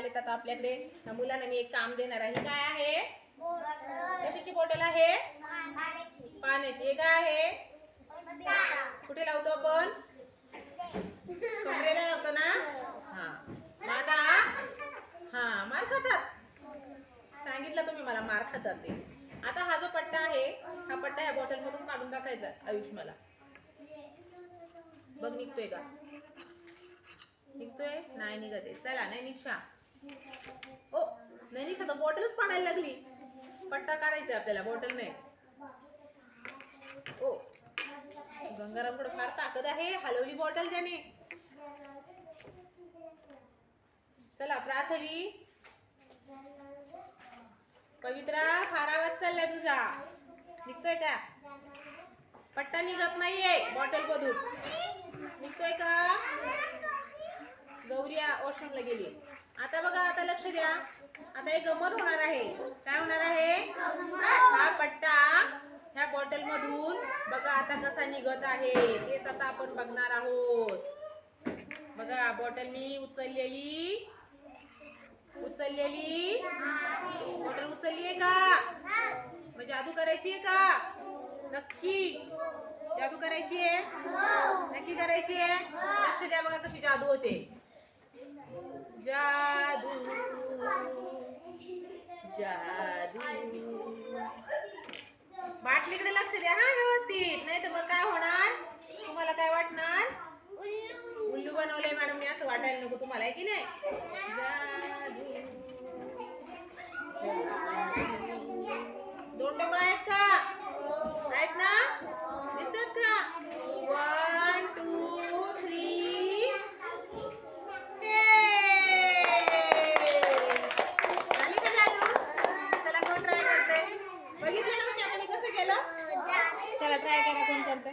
आलेत आता आपल्याकडे. ह्या मुलांना मी एक काम देणार आहे. काय आहे? कशाची बॉटल आहे? पाण्याची. हे काय आहे? कुठे लावतो आपण? कमरेला लावतो ना. हा आता हा मार खातात. सांगितलं तुम्ही मला मार खातात ते. आता हा जो पट्टा आहे, हा पट्टा ह्या बॉटल मधून काढून टाकायचा. आयुष मला बघ निघतोय का? निघतोय? नाही निघत आहे. चला नैनिशा. ओ नैनिशा तर बॉटलच पाडायला लागली. पट्टा काढायचा आपल्याला, बॉटल नाही. ओ गंगारामकडे फार ताकद आहे. हलवली बॉटल त्याने. चला प्राथवी. पवित्रा फार आवाज चाललाय तुझा. निघतोय का? पट्टा निघत नाहीये बॉटल मधून. निघतोय का? गौरी वॉशरूमला गेली. आता बघा, आता लक्ष द्या. आता एक गंमत होणार आहे. काय होणार आहे? हा पट्टा ह्या बॉटल मधून बघा आता कसा निघत आहे, तेच आता आपण बघणार आहोत. बघा बॉटल मी उचललेली बॉटल उचलली आहे का? मग जादू करायची आहे का? नक्की जादू करायची आहे. नक्की करायची आहे. लक्ष द्या बघा कशी जादू होते. जादू जादू. बाटलीकडे लक्ष द्या हा व्यवस्थित, नाही तर मग काय होणार? तुम्हाला काय वाटणार? उल्लू बनवलंय मॅडमने असं वाटायला नको तुम्हाला, आहे की नाही? जादू दोन डबा आहेत का? आहेत ना? दिसतात का? 1 2 3. झाली का जादू? चला कोण ट्राय करते? बघितलं ना तुम्ही आता मी कसं केलं? चला ट्राय करा कोण करते.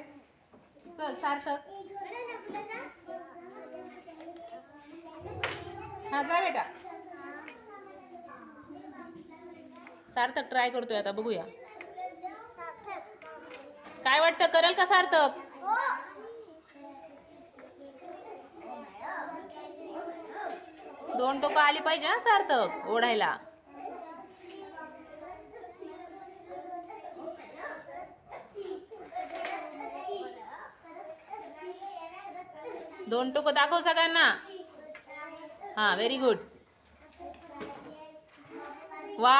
चल सार्थक. हा जा बेटा. सार्थक ट्राय करतोय आता, बघूया काय वाटतं. करेल का सार्थक? दोन टोकं आली पाहिजे हा सार्थक ओढायला. दोन टोकं दाखव सगळ्यांना. हा व्हेरी गुड. वा